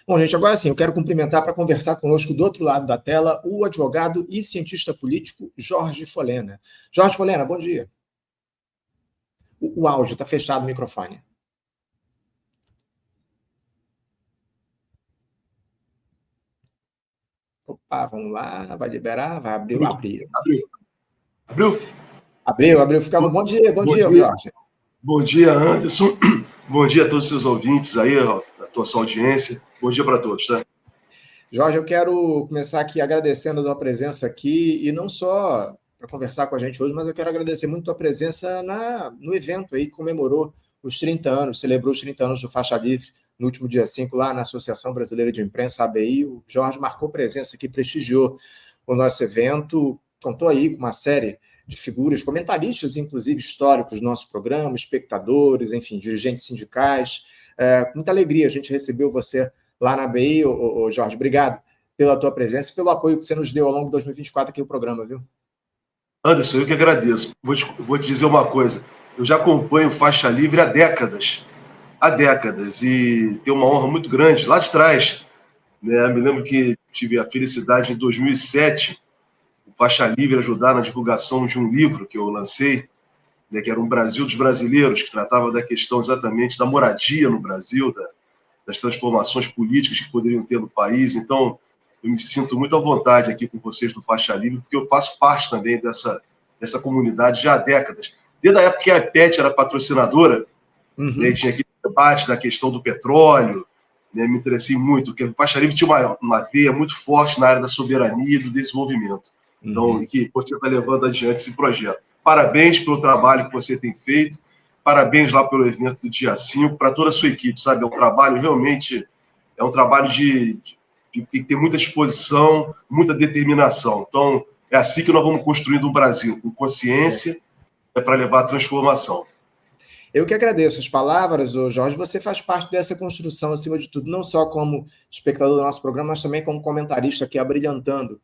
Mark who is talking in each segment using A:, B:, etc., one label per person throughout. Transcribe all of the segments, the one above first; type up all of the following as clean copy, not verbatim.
A: Bom, gente, agora sim, eu quero cumprimentar para conversar conosco do outro lado da tela o advogado e cientista político Jorge Folena. Jorge Folena, bom dia. O áudio, está fechado o microfone. Opa, vamos lá, vai liberar, vai abrir, Abriu, ficava. Bom dia, Jorge.
B: Bom dia, Anderson. Bom dia a todos os seus ouvintes aí, a tua sua audiência. Bom dia para todos, tá?
A: Jorge, eu quero começar aqui agradecendo a tua presença aqui, e não só para conversar com a gente hoje, mas eu quero agradecer muito a tua presença no evento aí que comemorou os 30 anos, celebrou os 30 anos do Faixa Livre, no último dia 5, lá na Associação Brasileira de Imprensa, ABI. O Jorge marcou presença aqui, prestigiou o nosso evento, contou aí com uma série de figuras, comentaristas, inclusive históricos do nosso programa, espectadores, enfim, dirigentes sindicais. Com muita alegria a gente recebeu você lá na ABI, Jorge. Obrigado pela tua presença e pelo apoio que você nos deu ao longo de 2024 aqui no programa, viu?
B: Anderson, eu que agradeço. Vou te dizer uma coisa. Eu já acompanho Faixa Livre há décadas, e tenho uma honra muito grande lá de trás, né? Me lembro que tive a felicidade em 2007, o Faixa Livre ajudar na divulgação de um livro que eu lancei, né, que era um Brasil dos Brasileiros, que tratava da questão exatamente da moradia no Brasil, das transformações políticas que poderiam ter no país. Então, eu me sinto muito à vontade aqui com vocês do Faixa Livre, porque eu faço parte também dessa comunidade já há décadas. Desde a época que a PET era patrocinadora, né, tinha aquele debate da questão do petróleo, né, me interessei muito, porque o Faixa Livre tinha uma veia muito forte na área da soberania e do desenvolvimento. Então, que você está levando adiante esse projeto. Parabéns pelo trabalho que você tem feito, parabéns lá pelo evento do dia 5, para toda a sua equipe, sabe? É um trabalho realmente, de ter muita disposição, muita determinação. Então, é assim que nós vamos construindo um Brasil, com consciência, para levar a transformação.
A: Eu que agradeço as palavras, Jorge. Você faz parte dessa construção, acima de tudo, não só como espectador do nosso programa, mas também como comentarista aqui, abrilhantando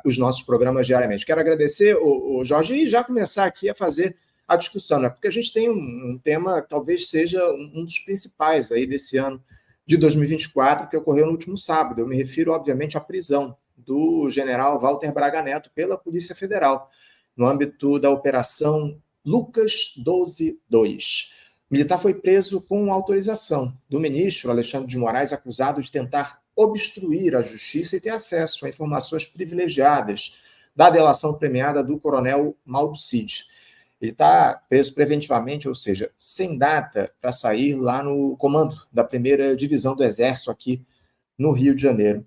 A: os nossos programas diariamente. Quero agradecer, Jorge, e já começar aqui a fazer a discussão, né? Porque a gente tem um tema que talvez seja um dos principais aí desse ano de 2024, que ocorreu no último sábado. Eu me refiro, obviamente, à prisão do general Walter Braga Neto pela Polícia Federal, no âmbito da Operação Lucas 12-2. O militar foi preso com autorização do ministro Alexandre de Moraes, acusado de tentar obstruir a justiça e ter acesso a informações privilegiadas da delação premiada do coronel Mauro Cid. Ele está preso preventivamente, ou seja, sem data para sair lá no comando da 1ª Divisão do Exército aqui no Rio de Janeiro.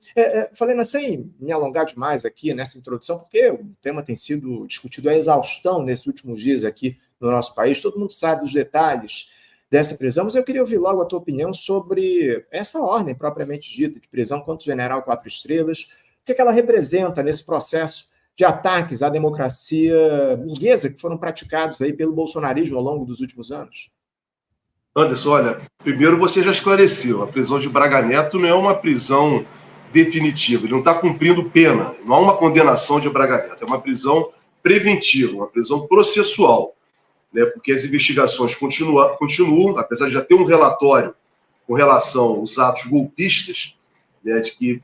A: Falei, sem me alongar demais aqui nessa introdução, porque o tema tem sido discutido à exaustão nesses últimos dias aqui no nosso país, todo mundo sabe dos detalhes dessa prisão, mas eu queria ouvir logo a tua opinião sobre essa ordem propriamente dita de prisão contra o general 4 estrelas, o que ela representa nesse processo de ataques à democracia burguesa que foram praticados aí pelo bolsonarismo ao longo dos últimos anos.
B: Anderson, olha, primeiro você já esclareceu, a prisão de Braga Neto não é uma prisão definitiva, ele não está cumprindo pena, não há uma condenação de Braga Neto, é uma prisão preventiva, uma prisão processual, né, porque as investigações continuam, apesar de já ter um relatório com relação aos atos golpistas, né, de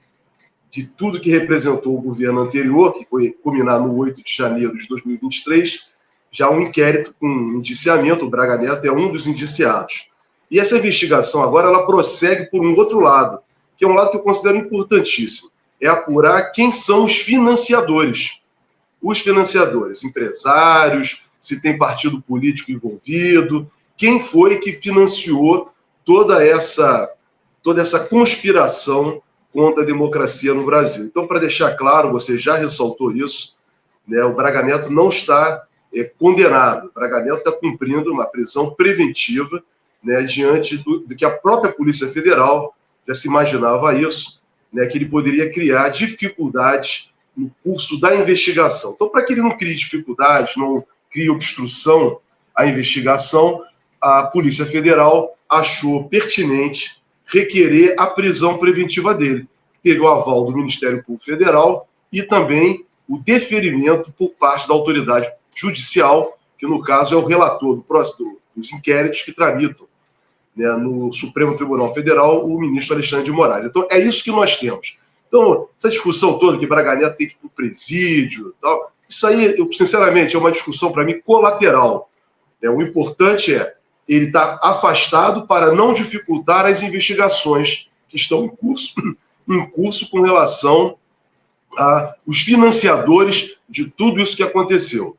B: tudo que representou o governo anterior, que foi culminar no 8 de janeiro de 2023, já há um inquérito com indiciamento, o Braga Neto é um dos indiciados. E essa investigação agora ela prossegue por um outro lado, que é um lado que eu considero importantíssimo, é apurar quem são os financiadores. Os financiadores, empresários, se tem partido político envolvido, quem foi que financiou toda essa conspiração contra a democracia no Brasil. Então, para deixar claro, você já ressaltou isso, né, o Braga Neto não está condenado. O Braga Neto está cumprindo uma prisão preventiva, né, diante do que a própria Polícia Federal já se imaginava isso, né, que ele poderia criar dificuldades no curso da investigação. Então, para que ele não crie dificuldades, não crie obstrução à investigação, a Polícia Federal achou pertinente requerer a prisão preventiva dele. Teve o aval do Ministério Público Federal e também o deferimento por parte da autoridade judicial, que no caso é o relator dos inquéritos que tramitam, né, no Supremo Tribunal Federal, o ministro Alexandre de Moraes. Então, é isso que nós temos. Então, essa discussão toda que Braga Neto tem que ir para o presídio, tal, isso aí, sinceramente, é uma discussão, para mim, colateral. O importante é ele estar afastado para não dificultar as investigações que estão em curso com relação aos financiadores de tudo isso que aconteceu.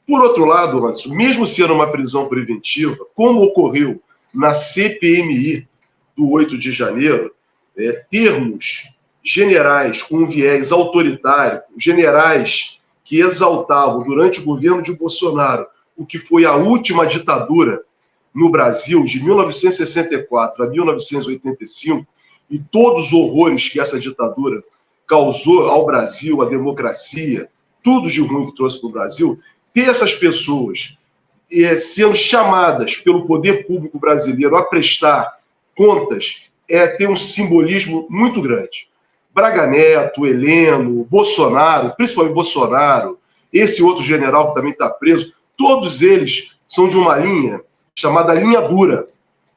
B: Por outro lado, Anderson, mesmo sendo uma prisão preventiva, como ocorreu na CPMI do 8 de janeiro, termos generais com um viés autoritário, generais que exaltavam durante o governo de Bolsonaro o que foi a última ditadura no Brasil, de 1964 a 1985, e todos os horrores que essa ditadura causou ao Brasil, à democracia, tudo de ruim que trouxe para o Brasil, ter essas pessoas sendo chamadas pelo poder público brasileiro a prestar contas tem um simbolismo muito grande. Braga Neto, Heleno, Bolsonaro, principalmente Bolsonaro, esse outro general que também está preso, todos eles são de uma linha chamada linha dura.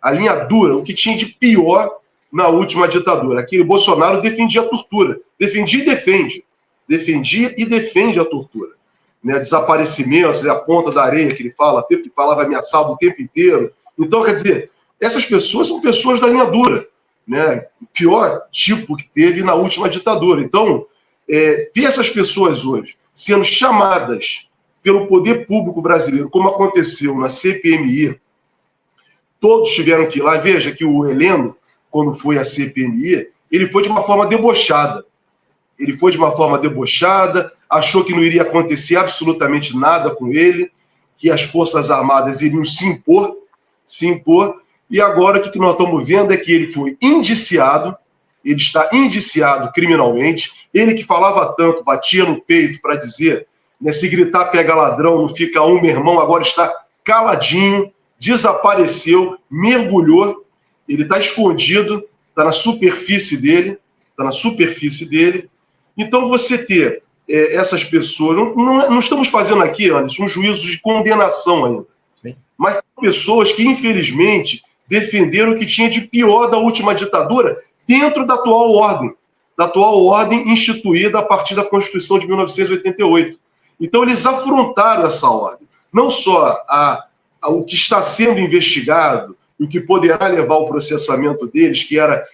B: A linha dura, o que tinha de pior na última ditadura. Aquele Bolsonaro defendia a tortura. Defendia e defende. Defendia e defende a tortura. Desaparecimentos, a ponta da areia que ele falava ameaçado o tempo inteiro. Então, quer dizer, essas pessoas são pessoas da linha dura. O pior tipo que teve na última ditadura. Então, ter essas pessoas hoje sendo chamadas pelo poder público brasileiro, como aconteceu na CPMI, todos tiveram que ir lá. Veja que o Heleno, quando foi à CPMI, ele foi de uma forma debochada. Ele foi de uma forma debochada, achou que não iria acontecer absolutamente nada com ele, que as Forças Armadas iriam se impor, e agora o que nós estamos vendo é que ele foi indiciado, ele está indiciado criminalmente, ele que falava tanto, batia no peito para dizer, se gritar pega ladrão, não fica um, meu irmão, agora está caladinho, desapareceu, mergulhou, ele está escondido, está na superfície dele, Então, você ter essas pessoas... Não estamos fazendo aqui, Anderson, um juízo de condenação ainda. Sim. Mas pessoas que, infelizmente, defenderam o que tinha de pior da última ditadura dentro da atual ordem instituída a partir da Constituição de 1988. Então, eles afrontaram essa ordem. Não só o que está sendo investigado e o que poderá levar ao processamento deles, que era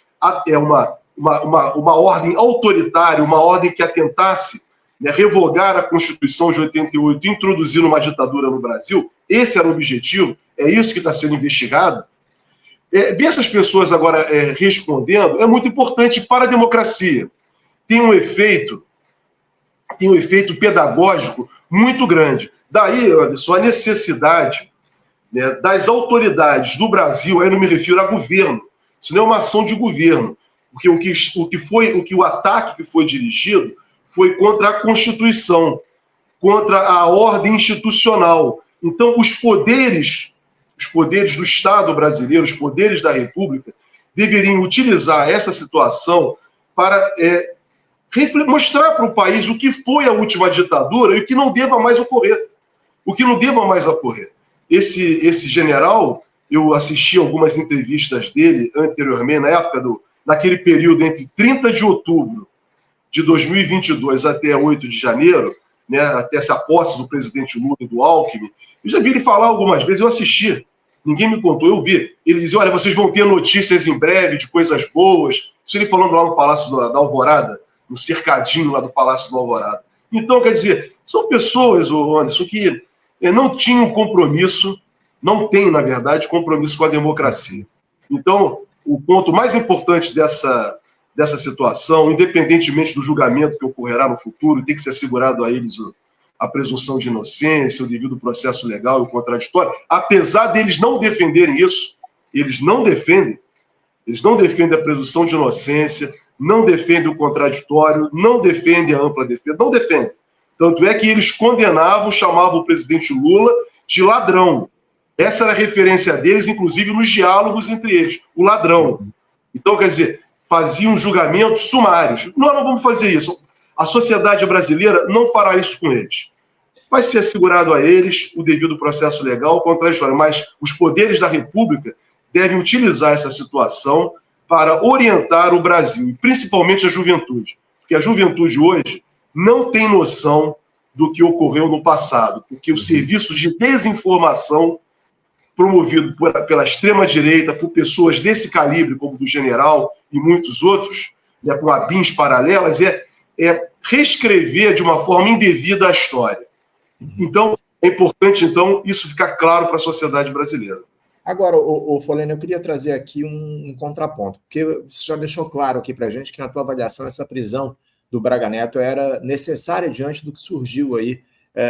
B: uma ordem autoritária, uma ordem que atentasse revogar a Constituição de 88 e introduzir uma ditadura no Brasil. Esse era o objetivo, é isso que está sendo investigado. Ver essas pessoas agora respondendo é muito importante para a democracia. Tem um efeito pedagógico muito grande. Daí, Anderson, a necessidade das autoridades do Brasil, aí não me refiro a governo, isso não é uma ação de governo, porque o ataque que foi dirigido foi contra a Constituição, contra a ordem institucional. Então, os poderes do Estado brasileiro, os poderes da República, deveriam utilizar essa situação para mostrar para o país o que foi a última ditadura e o que não deva mais ocorrer. Esse general, eu assisti algumas entrevistas dele anteriormente, naquele período entre 30 de outubro de 2022 até 8 de janeiro, até essa posse do presidente Lula e do Alckmin. Eu já vi ele falar algumas vezes, eu assisti. Ninguém me contou, eu vi. Ele dizia, olha, vocês vão ter notícias em breve de coisas boas. Isso ele falando lá no Palácio da Alvorada, no cercadinho lá do Palácio da Alvorada. Então, quer dizer, são pessoas, Anderson, que não tinham compromisso, não têm, na verdade, compromisso com a democracia. Então, o ponto mais importante dessa situação, independentemente do julgamento que ocorrerá no futuro, tem que ser assegurado a eles a presunção de inocência, o devido processo legal e o contraditório, apesar deles não defenderem isso, eles não defendem a presunção de inocência, não defendem o contraditório, não defendem a ampla defesa, não defendem. Tanto é que eles condenavam, chamavam o presidente Lula de ladrão. Essa era a referência deles, inclusive nos diálogos entre eles, o ladrão. Então, quer dizer, faziam julgamentos sumários. Nós não vamos fazer isso. A sociedade brasileira não fará isso com eles. Vai ser assegurado a eles o devido processo legal, o contraditório, mas os poderes da República devem utilizar essa situação para orientar o Brasil, e principalmente a juventude. Porque a juventude hoje não tem noção do que ocorreu no passado, porque o serviço de desinformação promovido pela extrema-direita, por pessoas desse calibre, como do general e muitos outros, né, com ABINs paralelas, é reescrever de uma forma indevida a história. Então, é importante, então, isso ficar claro para a sociedade brasileira.
A: Agora, Folena, eu queria trazer aqui um contraponto, porque você já deixou claro aqui para a gente que, na tua avaliação, essa prisão do Braga Neto era necessária diante do que surgiu aí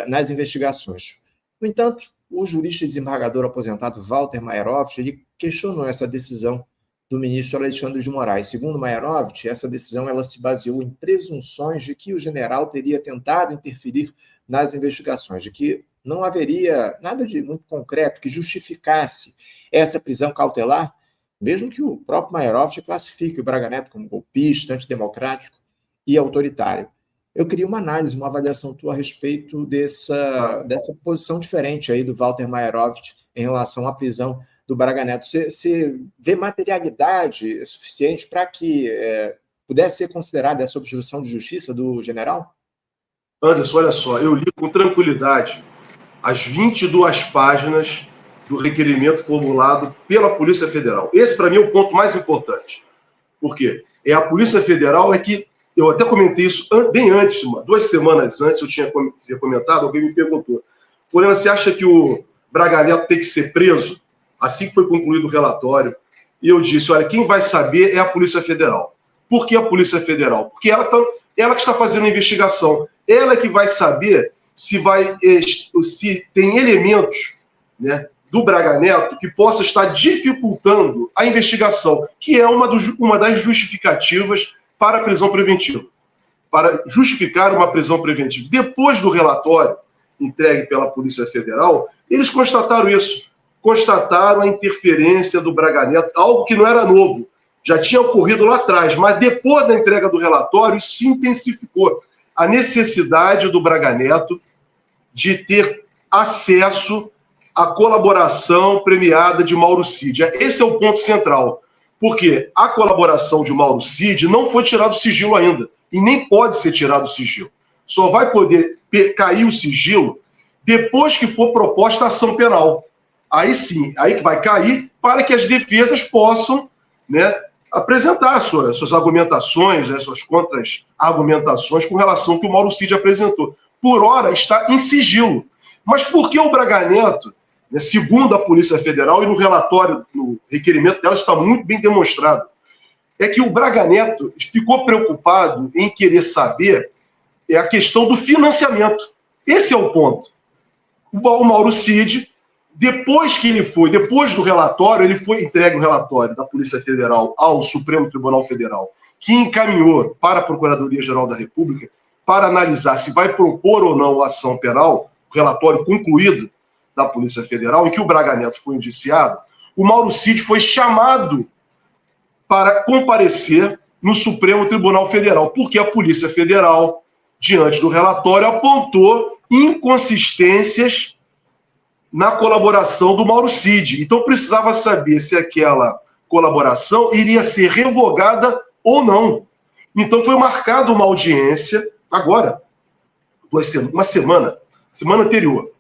A: nas investigações. No entanto, o jurista e desembargador aposentado Walter Maierovitch, ele questionou essa decisão do ministro Alexandre de Moraes. Segundo Maierovitch, essa decisão ela se baseou em presunções de que o general teria tentado interferir nas investigações, de que não haveria nada de muito concreto que justificasse essa prisão cautelar, mesmo que o próprio Maierovitch classifique o Braga Neto como golpista, antidemocrático e autoritário. Eu queria uma análise, uma avaliação tua a respeito dessa posição diferente aí do Walter Maierovitch em relação à prisão do Braga Neto. Você vê materialidade suficiente para que pudesse ser considerada essa obstrução de justiça do general?
B: Anderson, olha só, eu li com tranquilidade as 22 páginas do requerimento formulado pela Polícia Federal. Esse, para mim, é o ponto mais importante. Por quê? A Polícia Federal que eu até comentei isso bem antes, 2 semanas antes, eu tinha comentado, alguém me perguntou, Folena, você acha que o Braga Neto tem que ser preso? Assim que foi concluído o relatório. E eu disse, olha, quem vai saber é a Polícia Federal. Por que a Polícia Federal? Porque ela que está fazendo a investigação. Ela que vai saber se tem elementos, né, do Braga Neto que possa estar dificultando a investigação, que é uma das justificativas para a prisão preventiva, para justificar uma prisão preventiva. Depois do relatório entregue pela Polícia Federal, eles constataram isso, constataram a interferência do Braga Neto, algo que não era novo, já tinha ocorrido lá atrás, mas depois da entrega do relatório, isso se intensificou. A necessidade do Braga Neto de ter acesso à colaboração premiada de Mauro Cid. Esse é o ponto central. Porque a colaboração de Mauro Cid não foi tirado o sigilo ainda, e nem pode ser tirado o sigilo. Só vai poder cair o sigilo depois que for proposta a ação penal. Aí sim, aí que vai cair para que as defesas possam, né, apresentar suas argumentações, suas contra-argumentações com relação ao que o Mauro Cid apresentou. Por hora, está em sigilo. Mas por que o Braga Neto, segundo a Polícia Federal, e no relatório, no requerimento dela, está muito bem demonstrado, é que o Braga Neto ficou preocupado em querer saber a questão do financiamento. Esse é o ponto. O Mauro Cid, depois do relatório, ele foi entregue o relatório da Polícia Federal ao Supremo Tribunal Federal, que encaminhou para a Procuradoria-Geral da República para analisar se vai propor ou não ação penal, relatório concluído da Polícia Federal, em que o Braga Neto foi indiciado, o Mauro Cid foi chamado para comparecer no Supremo Tribunal Federal, porque a Polícia Federal, diante do relatório, apontou inconsistências na colaboração do Mauro Cid. Então precisava saber se aquela colaboração iria ser revogada ou não. Então foi marcada uma audiência, agora, uma semana anterior.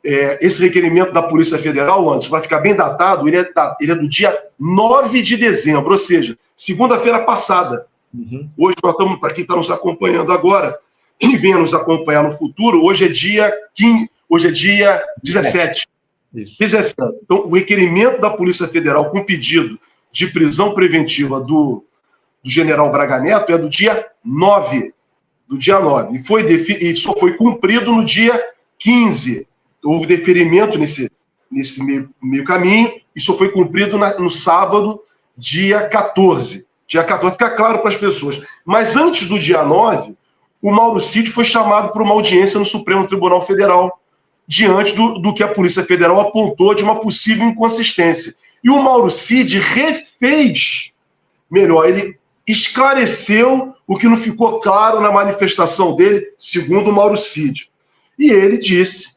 B: Esse requerimento da Polícia Federal, antes, vai ficar bem datado, ele é do dia 9 de dezembro, ou seja, segunda-feira passada.
A: Uhum.
B: Hoje nós estamos, para quem está nos acompanhando agora, e venha nos acompanhar no futuro, hoje é dia 17.
A: Isso.
B: 17. Então, o requerimento da Polícia Federal com pedido de prisão preventiva do general Braga Neto é do dia 9. E só foi cumprido no dia 15. Houve deferimento nesse meio caminho, e só foi cumprido no sábado, dia 14. Dia 14, fica claro para as pessoas. Mas antes do dia 9, o Mauro Cid foi chamado para uma audiência no Supremo Tribunal Federal, diante do que a Polícia Federal apontou de uma possível inconsistência. E o Mauro Cid ele esclareceu o que não ficou claro na manifestação dele, segundo o Mauro Cid. E ele disse,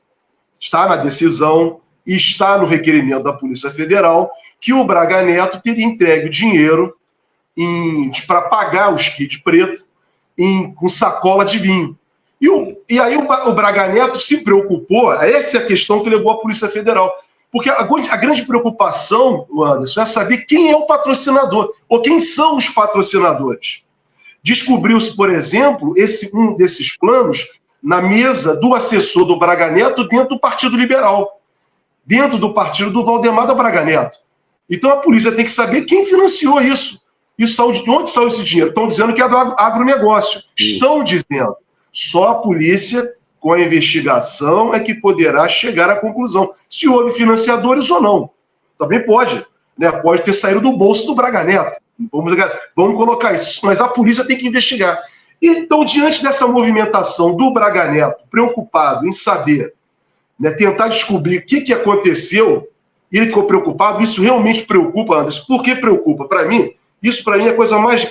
B: está na decisão e está no requerimento da Polícia Federal, que o Braga Neto teria entregue o dinheiro para pagar os kits preto com sacola de vinho. E aí o Braga Neto se preocupou, essa é a questão que levou a Polícia Federal. Porque a grande preocupação, Anderson, é saber quem é o patrocinador, ou quem são os patrocinadores. Descobriu-se, por exemplo, um desses planos na mesa do assessor do Braga Neto dentro do Partido Liberal, dentro do partido do Valdemar da Braga Neto. Então a polícia tem que saber quem financiou isso. De onde saiu esse dinheiro? Estão dizendo que é do agronegócio. Estão dizendo. Só a polícia, com a investigação, é que poderá chegar à conclusão se houve financiadores ou não. Também pode. Né? Pode ter saído do bolso do Braga Neto. Vamos colocar isso. Mas a polícia tem que investigar. Então, diante dessa movimentação do Braga Neto, preocupado em saber, né, tentar descobrir o que aconteceu, e ele ficou preocupado, isso realmente preocupa, Anderson. Por que preocupa? Isso para mim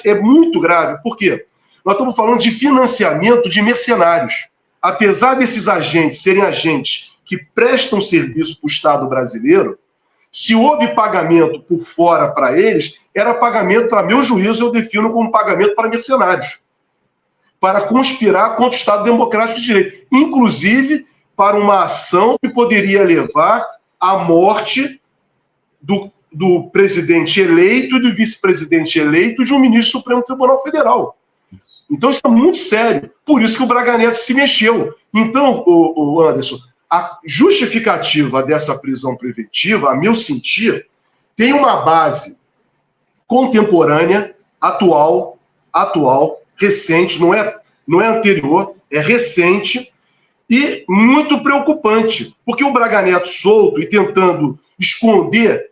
B: é muito grave. Por quê? Nós estamos falando de financiamento de mercenários. Apesar desses agentes serem agentes que prestam serviço para o Estado brasileiro, se houve pagamento por fora para eles, era pagamento, para meu juízo, eu defino como pagamento para mercenários, para conspirar contra o Estado Democrático de Direito, inclusive para uma ação que poderia levar à morte do presidente eleito e do vice-presidente eleito de um ministro do Supremo Tribunal Federal. Então isso é muito sério. Por isso que o Braga Neto se mexeu. Então, o Anderson, a justificativa dessa prisão preventiva, a meu sentir, tem uma base contemporânea, atual, recente, não é anterior, é recente e muito preocupante. Porque o Braga Neto solto e tentando esconder,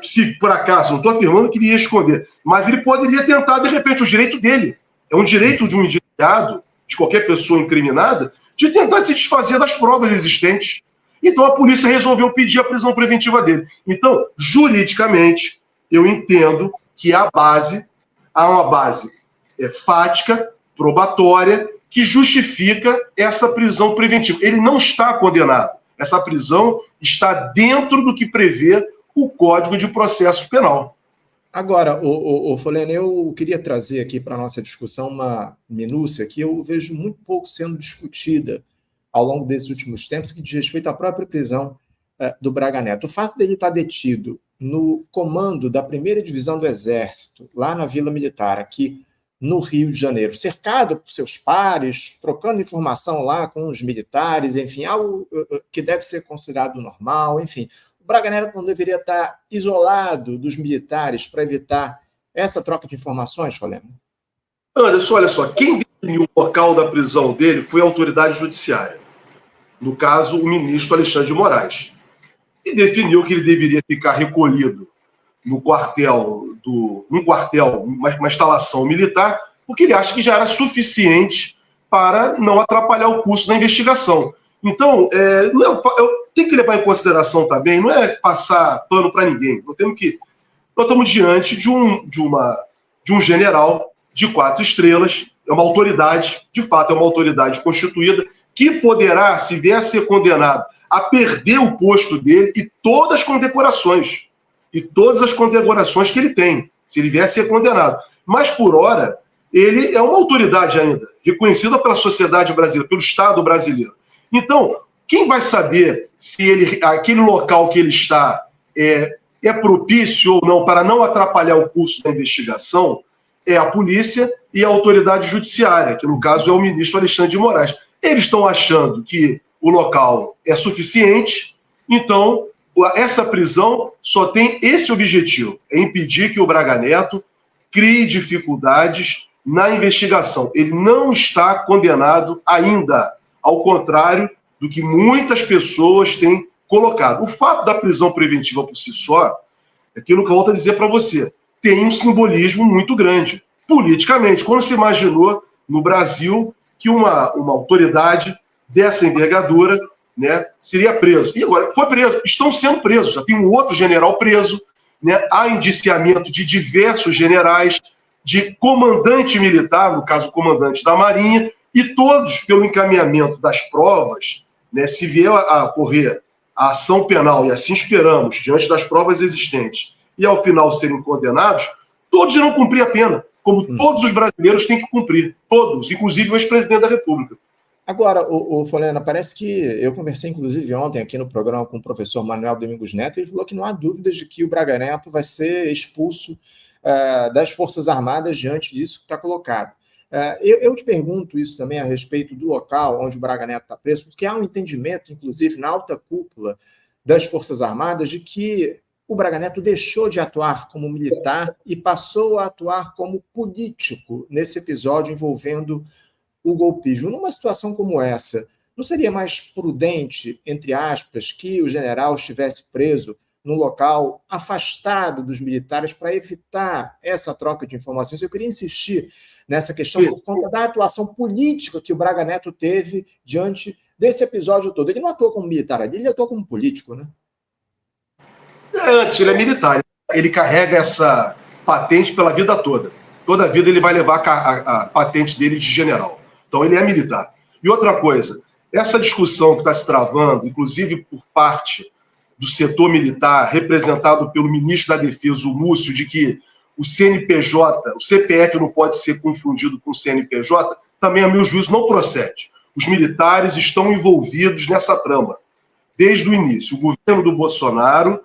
B: se por acaso, não estou afirmando que ele ia esconder, mas ele poderia tentar, de repente, o direito dele. É um direito de um indiciado, de qualquer pessoa incriminada, de tentar se desfazer das provas existentes. Então a polícia resolveu pedir a prisão preventiva dele. Então, juridicamente, eu entendo que há uma base fática, probatória, que justifica essa prisão preventiva. Ele não está condenado. Essa prisão está dentro do que prevê o Código de Processo Penal.
A: Agora, Folene, eu queria trazer aqui para a nossa discussão uma minúcia que eu vejo muito pouco sendo discutida ao longo desses últimos tempos, que diz respeito à própria prisão do Braga Neto. O fato dele estar detido no comando da 1ª Divisão do Exército, lá na Vila Militar, aqui no Rio de Janeiro, cercado por seus pares, trocando informação lá com os militares, enfim, algo que deve ser considerado normal, enfim. O Braga Neto não deveria estar isolado dos militares para evitar essa troca de informações, Folene?
B: Anderson, olha só, quem definiu o local da prisão dele foi a autoridade judiciária. No caso, o ministro Alexandre de Moraes. E definiu que ele deveria ficar recolhido num quartel, uma instalação militar, porque ele acha que já era suficiente para não atrapalhar o curso da investigação. Então, eu tenho que levar em consideração também, não é passar pano para ninguém. Nós estamos diante de um general de 4 estrelas, é uma autoridade, de fato é uma autoridade constituída, que poderá, se vier a ser condenado, a perder o posto dele e todas as condecorações que ele tem, se ele vier a ser condenado. Mas, por hora, ele é uma autoridade ainda, reconhecida pela sociedade brasileira, pelo Estado brasileiro. Então, quem vai saber se aquele local que ele está é propício ou não para não atrapalhar o curso da investigação é a polícia e a autoridade judiciária, que no caso é o ministro Alexandre de Moraes. Eles estão achando que o local é suficiente, então essa prisão só tem esse objetivo, é impedir que o Braga Neto crie dificuldades na investigação. Ele não está condenado ainda, ao contrário do que muitas pessoas têm colocado. O fato da prisão preventiva por si só, é aquilo que eu volto a dizer para você, tem um simbolismo muito grande. Politicamente, quando se imaginou no Brasil que uma autoridade dessa envergadura, né, seria preso. E agora foi preso, estão sendo presos, já tem um outro general preso, né, há indiciamento de diversos generais, de comandante militar, no caso comandante da Marinha, e todos pelo encaminhamento das provas, né, se vier a ocorrer a ação penal, e assim esperamos, diante das provas existentes, e ao final serem condenados, todos irão cumprir a pena, como todos os brasileiros têm que cumprir, todos, inclusive o ex-presidente da República.
A: Agora, Folena, parece que eu conversei, inclusive, ontem aqui no programa com o professor Manuel Domingos Neto, e ele falou que não há dúvidas de que o Braga Neto vai ser expulso das Forças Armadas diante disso que está colocado. Eu te pergunto isso também a respeito do local onde o Braga Neto está preso, porque há um entendimento, inclusive, na alta cúpula das Forças Armadas, de que o Braga Neto deixou de atuar como militar e passou a atuar como político nesse episódio envolvendo o golpismo. Numa situação como essa, não seria mais prudente, entre aspas, que o general estivesse preso num local afastado dos militares para evitar essa troca de informações? Eu queria insistir nessa questão por conta da atuação política que o Braga Neto teve diante desse episódio todo. Ele não atuou como militar ali, ele atuou como político, né?
B: Antes, ele é militar. Ele carrega essa patente pela vida toda. Toda a vida ele vai levar a patente dele de general. Então, ele é militar. E outra coisa, essa discussão que está se travando, inclusive por parte do setor militar, representado pelo ministro da Defesa, o Múcio, de que o CNPJ, o CPF não pode ser confundido com o CNPJ, também, a meu juízo, não procede. Os militares estão envolvidos nessa trama, desde o início. O governo do Bolsonaro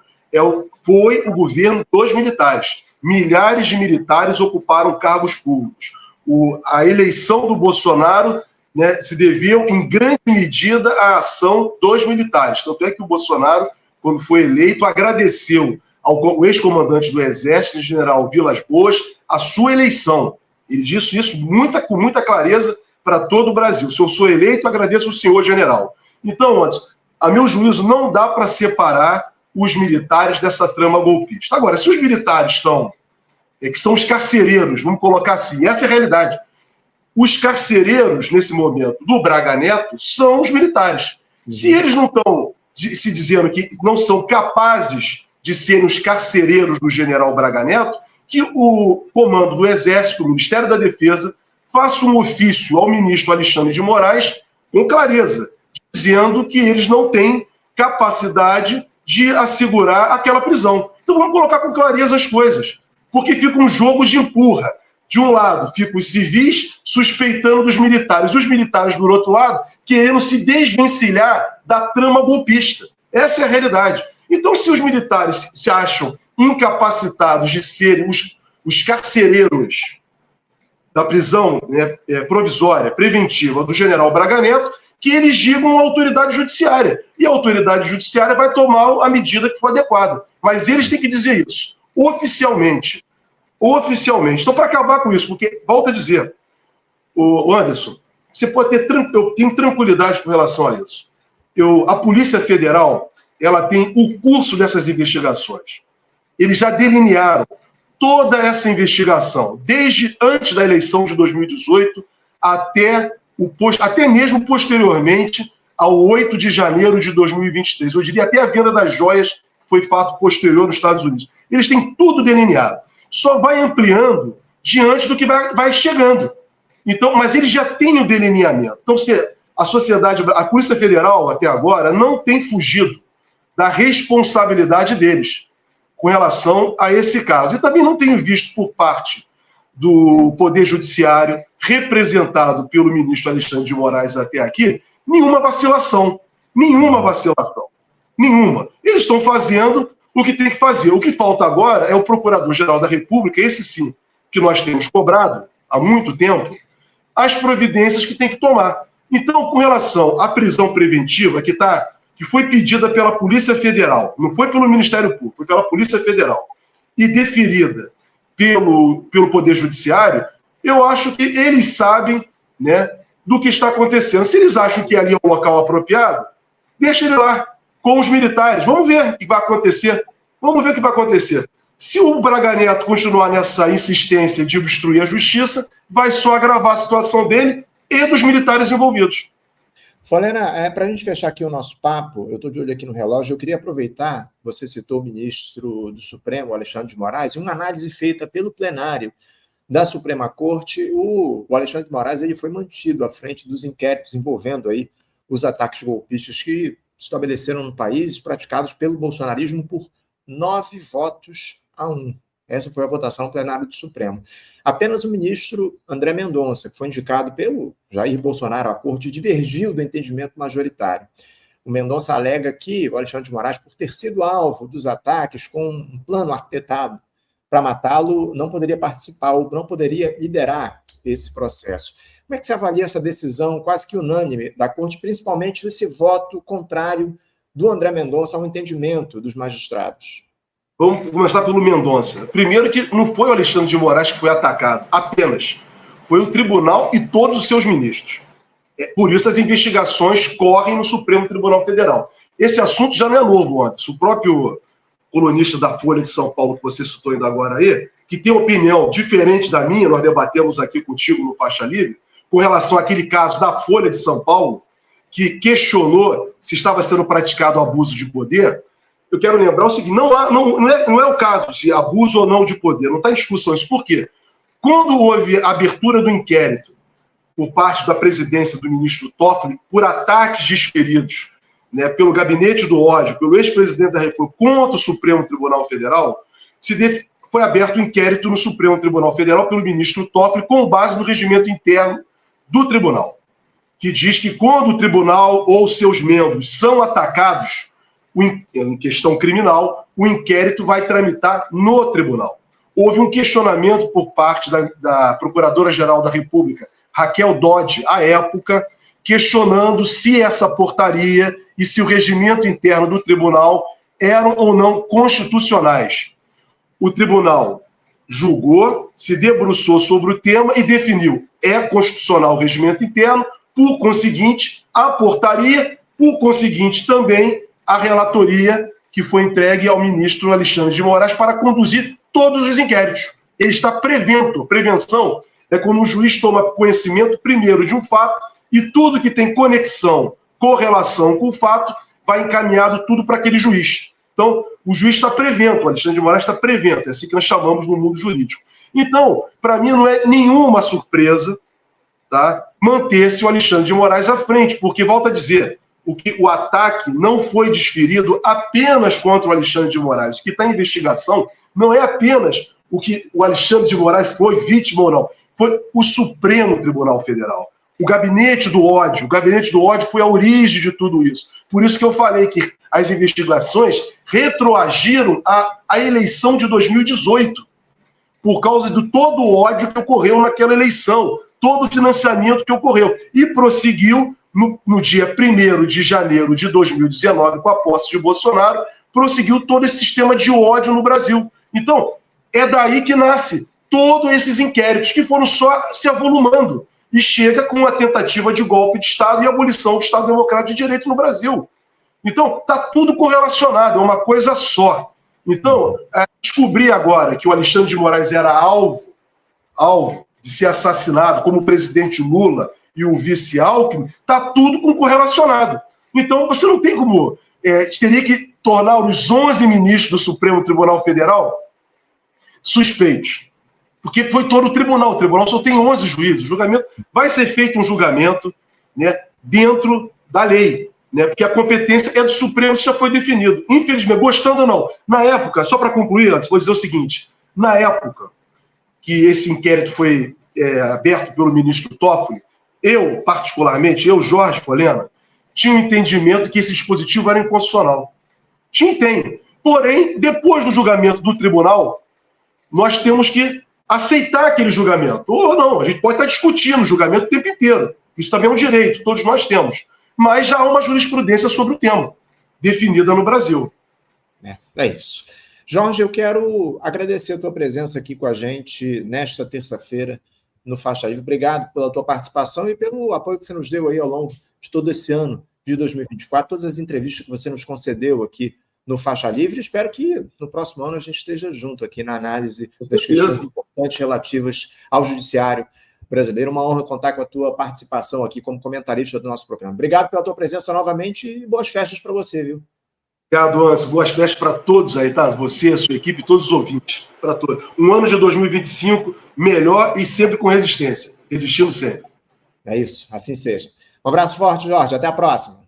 B: foi o governo dos militares. Milhares de militares ocuparam cargos públicos. A eleição do Bolsonaro, né, se deviam, em grande medida, à ação dos militares. Tanto é que o Bolsonaro, quando foi eleito, agradeceu ao ex-comandante do Exército, general Vilas Boas, a sua eleição. Ele disse isso com muita clareza para todo o Brasil. Se eu sou eleito, agradeço ao senhor general. Então, a meu juízo, não dá para separar os militares dessa trama golpista. Agora, se os militares que são os carcereiros, vamos colocar assim, essa é a realidade. Os carcereiros, nesse momento, do Braga Neto, são os militares. Se eles não estão se dizendo que não são capazes de serem os carcereiros do general Braga Neto, que o comando do Exército, o Ministério da Defesa, faça um ofício ao ministro Alexandre de Moraes, com clareza, dizendo que eles não têm capacidade de assegurar aquela prisão. Então vamos colocar com clareza as coisas, porque fica um jogo de empurra. De um lado, ficam os civis suspeitando dos militares, e os militares, do outro lado, querendo se desvencilhar da trama golpista. Essa é a realidade. Então, se os militares se acham incapacitados de serem os carcereiros da prisão, né, provisória, preventiva do general Braga Neto, que eles digam à autoridade judiciária. E a autoridade judiciária vai tomar a medida que for adequada. Mas eles têm que dizer isso, oficialmente. Oficialmente. Então, para acabar com isso, porque, volto a dizer, o Anderson, você pode ter, eu tenho tranquilidade com relação a isso. A Polícia Federal, ela tem o curso dessas investigações. Eles já delinearam toda essa investigação, desde antes da eleição de 2018 até mesmo posteriormente ao 8 de janeiro de 2023. Eu diria até a venda das joias, que foi fato posterior nos Estados Unidos. Eles têm tudo delineado. Só vai ampliando diante do que vai chegando. Então, mas eles já têm o delineamento. Então, a Polícia Federal, até agora, não tem fugido da responsabilidade deles com relação a esse caso. E também não tenho visto por parte do Poder Judiciário, representado pelo ministro Alexandre de Moraes até aqui, nenhuma vacilação. Nenhuma vacilação. Nenhuma. Eles estão fazendo o que tem que fazer. O que falta agora é o Procurador-Geral da República, esse sim, que nós temos cobrado há muito tempo, as providências que tem que tomar. Então, com relação à prisão preventiva, que foi pedida pela Polícia Federal, não foi pelo Ministério Público, foi pela Polícia Federal, e deferida pelo Poder Judiciário, eu acho que eles sabem, né, do que está acontecendo. Se eles acham que ali é um local apropriado, deixa ele lá, com os militares. Vamos ver o que vai acontecer. Vamos ver o que vai acontecer. Se o Braga Neto continuar nessa insistência de obstruir a justiça, vai só agravar a situação dele e dos militares envolvidos.
A: Folena, para a gente fechar aqui o nosso papo, eu estou de olho aqui no relógio, eu queria aproveitar, você citou o ministro do Supremo, Alexandre de Moraes, uma análise feita pelo plenário da Suprema Corte. O Alexandre de Moraes ele foi mantido à frente dos inquéritos envolvendo aí os ataques golpistas que estabeleceram no país, praticados pelo bolsonarismo por 9-1. Essa foi a votação plenária do Supremo. Apenas o ministro André Mendonça, que foi indicado pelo Jair Bolsonaro à corte, divergiu do entendimento majoritário. O Mendonça alega que o Alexandre de Moraes, por ter sido alvo dos ataques com um plano arquitetado para matá-lo, não poderia participar ou não poderia liderar esse processo. Como é que você avalia essa decisão quase que unânime da corte, principalmente esse voto contrário do André Mendonça ao entendimento dos magistrados?
B: Vamos começar pelo Mendonça. Primeiro que não foi o Alexandre de Moraes que foi atacado, apenas. Foi o tribunal e todos os seus ministros. Por isso as investigações correm no Supremo Tribunal Federal. Esse assunto já não é novo, Anderson. O próprio colunista da Folha de São Paulo, que você citou ainda agora aí, que tem opinião diferente da minha, nós debatemos aqui contigo no Faixa Livre, com relação àquele caso da Folha de São Paulo, que questionou se estava sendo praticado abuso de poder. Eu quero lembrar o seguinte, não é o caso de abuso ou não de poder, não está em discussão isso. Por quê? Quando houve a abertura do inquérito por parte da presidência do ministro Toffoli por ataques desferidos, né, pelo gabinete do ódio, pelo ex-presidente da República contra o Supremo Tribunal Federal, foi aberto um inquérito no Supremo Tribunal Federal pelo ministro Toffoli com base no regimento interno do tribunal, que diz que quando o tribunal ou seus membros são atacados em questão criminal, o inquérito vai tramitar no tribunal. Houve um questionamento por parte da Procuradora-Geral da República, Raquel Dodge, à época, questionando se essa portaria e se o regimento interno do tribunal eram ou não constitucionais. O tribunal julgou, se debruçou sobre o tema e definiu: é constitucional o regimento interno, por conseguinte, a portaria, por conseguinte, também a relatoria que foi entregue ao ministro Alexandre de Moraes para conduzir todos os inquéritos. Ele está prevendo. Prevenção é quando o juiz toma conhecimento primeiro de um fato e tudo que tem conexão, correlação com o fato, vai encaminhado tudo para aquele juiz. Então, o juiz está prevendo, o Alexandre de Moraes está prevendo, é assim que nós chamamos no mundo jurídico. Então, para mim não é nenhuma surpresa, tá, manter-se o Alexandre de Moraes à frente, porque, volto a dizer, o ataque não foi desferido apenas contra o Alexandre de Moraes. O que está em investigação não é apenas o que o Alexandre de Moraes foi vítima ou não, foi o Supremo Tribunal Federal. O gabinete do ódio foi a origem de tudo isso. Por isso que eu falei que as investigações retroagiram à eleição de 2018, por causa de todo o ódio que ocorreu naquela eleição, todo o financiamento que ocorreu. E prosseguiu no dia 1º de janeiro de 2019, com a posse de Bolsonaro, prosseguiu todo esse sistema de ódio no Brasil. Então, é daí que nasce todos esses inquéritos, que foram só se avolumando, e chega com a tentativa de golpe de Estado e abolição do Estado Democrático de Direito no Brasil. Então, está tudo correlacionado, é uma coisa só. Então, descobrir agora que o Alexandre de Moraes era alvo de ser assassinado, como o presidente Lula e o vice Alckmin, está tudo correlacionado. Então, você não tem como... teria que tornar os 11 ministros do Supremo Tribunal Federal suspeitos. Porque foi todo o tribunal só tem 11 juízes. O julgamento vai ser feito um julgamento, né, dentro da lei, né, porque a competência é do Supremo, isso já foi definido. Infelizmente, gostando ou não, na época, só para concluir, antes, vou dizer o seguinte: na época que esse inquérito foi aberto pelo ministro Toffoli, eu, particularmente, Jorge Folena, tinha um entendimento que esse dispositivo era inconstitucional. Tem. Porém, depois do julgamento do tribunal, nós temos que aceitar aquele julgamento. Ou não, a gente pode estar discutindo o julgamento o tempo inteiro. Isso também é um direito, todos nós temos. Mas já há uma jurisprudência sobre o tema, definida no Brasil.
A: É isso. Jorge, eu quero agradecer a tua presença aqui com a gente nesta terça-feira no Faixa Livre. Obrigado pela tua participação e pelo apoio que você nos deu aí ao longo de todo esse ano de 2024, todas as entrevistas que você nos concedeu aqui no Faixa Livre. Espero que no próximo ano a gente esteja junto aqui na análise das questões importantes relativas ao judiciário brasileiro. Uma honra contar com a tua participação aqui como comentarista do nosso programa. Obrigado pela tua presença novamente e boas festas para você, viu?
B: Obrigado, Anderson. Boas festas para todos aí, tá? Você, a sua equipe, todos os ouvintes. Para todos. Um ano de 2025 melhor e sempre com resistência. Resistindo sempre.
A: É isso, assim seja. Um abraço forte, Jorge. Até a próxima.